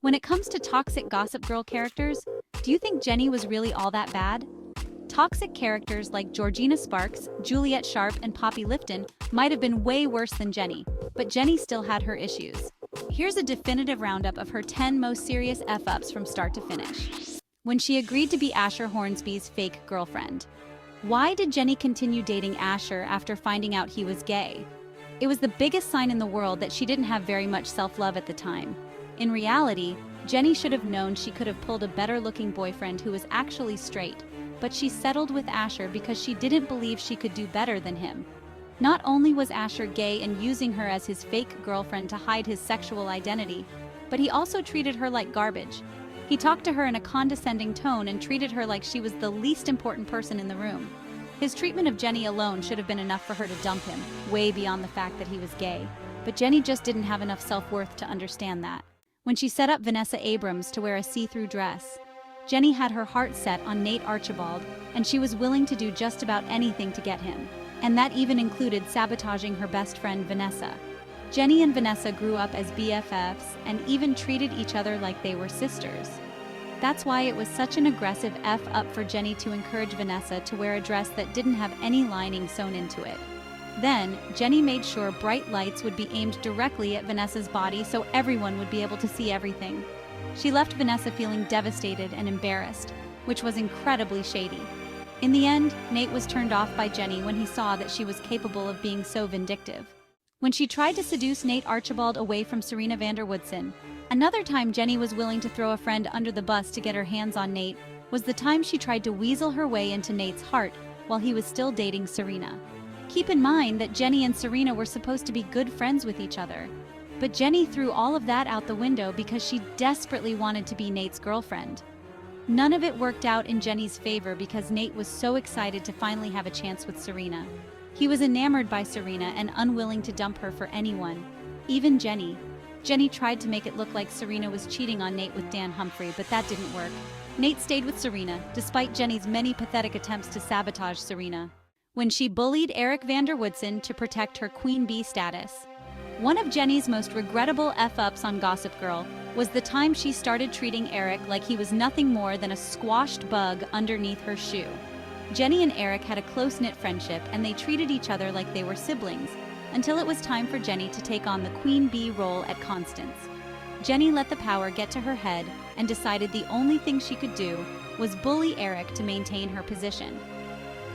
When it comes to toxic Gossip Girl characters, do you think Jenny was really all that bad? Toxic characters like Georgina Sparks, Juliet Sharp, and Poppy Lifton might have been way worse than Jenny, but Jenny still had her issues. Here's a definitive roundup of her 10 most serious F-ups from start to finish. When she agreed to be Asher Hornsby's fake girlfriend. Why did Jenny continue dating Asher after finding out he was gay? It was the biggest sign in the world that she didn't have very much self-love at the time. In reality, Jenny should have known she could have pulled a better-looking boyfriend who was actually straight, but she settled with Asher because she didn't believe she could do better than him. Not only was Asher gay and using her as his fake girlfriend to hide his sexual identity, but he also treated her like garbage. He talked to her in a condescending tone and treated her like she was the least important person in the room. His treatment of Jenny alone should have been enough for her to dump him, way beyond the fact that he was gay. But Jenny just didn't have enough self-worth to understand that. When she set up Vanessa Abrams to wear a see-through dress, Jenny had her heart set on Nate Archibald, and she was willing to do just about anything to get him. And that even included sabotaging her best friend Vanessa. Jenny and Vanessa grew up as BFFs and even treated each other like they were sisters. That's why it was such an aggressive F-up for Jenny to encourage Vanessa to wear a dress that didn't have any lining sewn into it. Then, Jenny made sure bright lights would be aimed directly at Vanessa's body so everyone would be able to see everything. She left Vanessa feeling devastated and embarrassed, which was incredibly shady. In the end, Nate was turned off by Jenny when he saw that she was capable of being so vindictive. When she tried to seduce Nate Archibald away from Serena van der Woodsen, another time Jenny was willing to throw a friend under the bus to get her hands on Nate was the time she tried to weasel her way into Nate's heart while he was still dating Serena. Keep in mind that Jenny and Serena were supposed to be good friends with each other. But Jenny threw all of that out the window because she desperately wanted to be Nate's girlfriend. None of it worked out in Jenny's favor because Nate was so excited to finally have a chance with Serena. He was enamored by Serena and unwilling to dump her for anyone, even Jenny. Jenny tried to make it look like Serena was cheating on Nate with Dan Humphrey, but that didn't work. Nate stayed with Serena, despite Jenny's many pathetic attempts to sabotage Serena. When she bullied Eric van der Woodsen to protect her Queen Bee status. One of Jenny's most regrettable F-ups on Gossip Girl was the time she started treating Eric like he was nothing more than a squashed bug underneath her shoe. Jenny and Eric had a close-knit friendship and they treated each other like they were siblings, until it was time for Jenny to take on the Queen Bee role at Constance. Jenny let the power get to her head and decided the only thing she could do was bully Eric to maintain her position.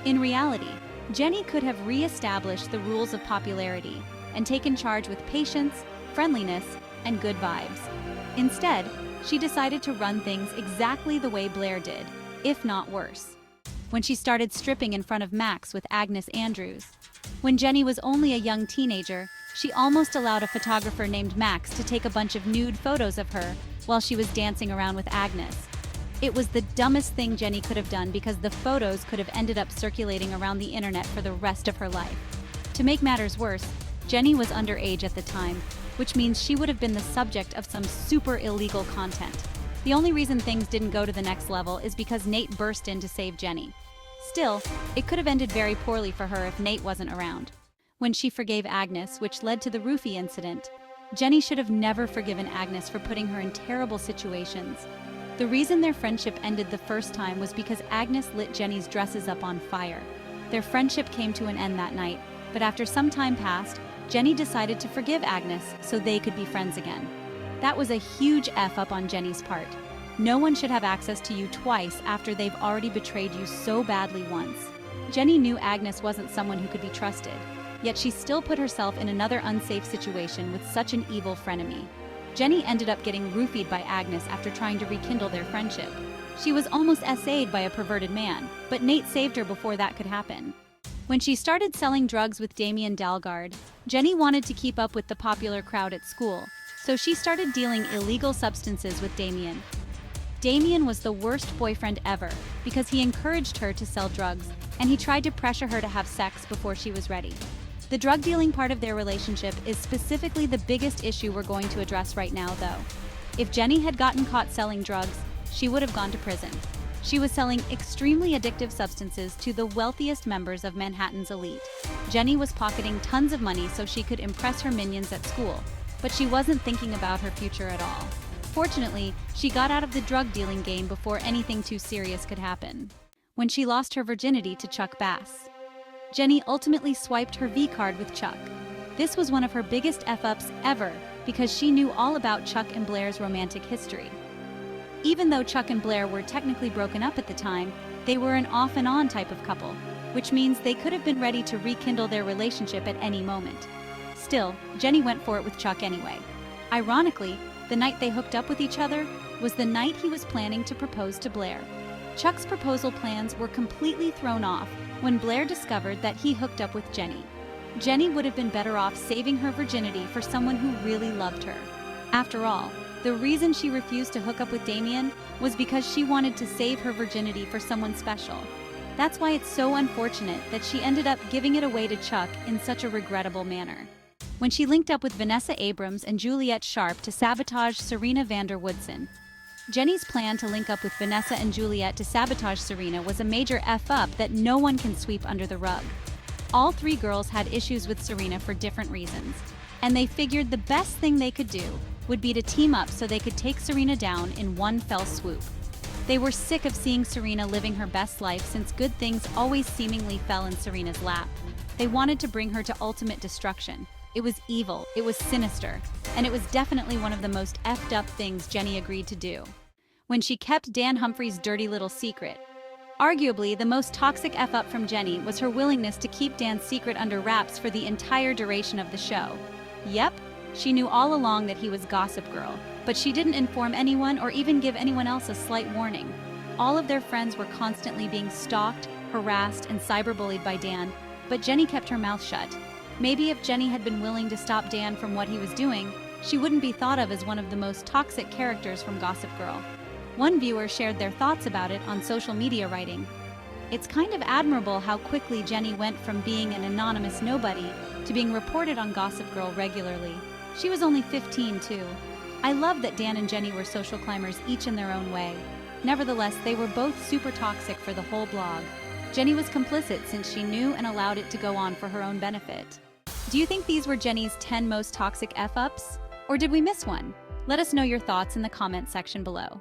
In reality, Jenny could have re-established the rules of popularity and taken charge with patience, friendliness, and good vibes. Instead, she decided to run things exactly the way Blair did, if not worse. When she started stripping in front of Max with Agnes Andrews. When Jenny was only a young teenager, she almost allowed a photographer named Max to take a bunch of nude photos of her while she was dancing around with Agnes. It was the dumbest thing Jenny could have done because the photos could have ended up circulating around the internet for the rest of her life. To make matters worse, Jenny was underage at the time, which means she would have been the subject of some super illegal content. The only reason things didn't go to the next level is because Nate burst in to save Jenny. Still, it could have ended very poorly for her if Nate wasn't around. When she forgave Agnes, which led to the roofie incident, Jenny should have never forgiven Agnes for putting her in terrible situations. The reason their friendship ended the first time was because Agnes lit Jenny's dresses up on fire. Their friendship came to an end that night, but after some time passed, Jenny decided to forgive Agnes so they could be friends again. That was a huge F-up on Jenny's part. No one should have access to you twice after they've already betrayed you so badly once. Jenny knew Agnes wasn't someone who could be trusted, yet she still put herself in another unsafe situation with such an evil frenemy. Jenny ended up getting roofied by Agnes after trying to rekindle their friendship. She was almost essayed by a perverted man, but Nate saved her before that could happen. When she started selling drugs with Damien Dalgard, Jenny wanted to keep up with the popular crowd at school, so she started dealing illegal substances with Damien. Damien was the worst boyfriend ever because he encouraged her to sell drugs, and he tried to pressure her to have sex before she was ready. The drug dealing part of their relationship is specifically the biggest issue we're going to address right now, though. If Jenny had gotten caught selling drugs, she would have gone to prison. She was selling extremely addictive substances to the wealthiest members of Manhattan's elite. Jenny was pocketing tons of money so she could impress her minions at school, but she wasn't thinking about her future at all. Fortunately, she got out of the drug dealing game before anything too serious could happen. When she lost her virginity to Chuck Bass. Jenny ultimately swiped her V card with Chuck. This was one of her biggest F-ups ever because she knew all about Chuck and Blair's romantic history. Even though Chuck and Blair were technically broken up at the time, they were an off and on type of couple, which means they could have been ready to rekindle their relationship at any moment. Still, Jenny went for it with Chuck anyway. Ironically, the night they hooked up with each other was the night he was planning to propose to Blair. Chuck's proposal plans were completely thrown off when Blair discovered that he hooked up with Jenny. Jenny would have been better off saving her virginity for someone who really loved her. After all, the reason she refused to hook up with Damien was because she wanted to save her virginity for someone special. That's why it's so unfortunate that she ended up giving it away to Chuck in such a regrettable manner. When she linked up with Vanessa Abrams and Juliet Sharp to sabotage Serena van der Woodsen. Jenny's plan to link up with Vanessa and Juliet to sabotage Serena was a major F-up that no one can sweep under the rug. All three girls had issues with Serena for different reasons, and they figured the best thing they could do would be to team up so they could take Serena down in one fell swoop. They were sick of seeing Serena living her best life since good things always seemingly fell in Serena's lap. They wanted to bring her to ultimate destruction. It was evil, it was sinister, and it was definitely one of the most effed up things Jenny agreed to do. When she kept Dan Humphrey's dirty little secret. Arguably, the most toxic F-up from Jenny was her willingness to keep Dan's secret under wraps for the entire duration of the show. Yep, she knew all along that he was Gossip Girl, but she didn't inform anyone or even give anyone else a slight warning. All of their friends were constantly being stalked, harassed, and cyberbullied by Dan, but Jenny kept her mouth shut. Maybe if Jenny had been willing to stop Dan from what he was doing, she wouldn't be thought of as one of the most toxic characters from Gossip Girl. One viewer shared their thoughts about it on social media, writing, "It's kind of admirable how quickly Jenny went from being an anonymous nobody to being reported on Gossip Girl regularly. She was only 15 too. I love that Dan and Jenny were social climbers each in their own way. Nevertheless, they were both super toxic for the whole blog. Jenny was complicit since she knew and allowed it to go on for her own benefit." Do you think these were Jenny's 10 most toxic F-ups? Or did we miss one? Let us know your thoughts in the comment section below.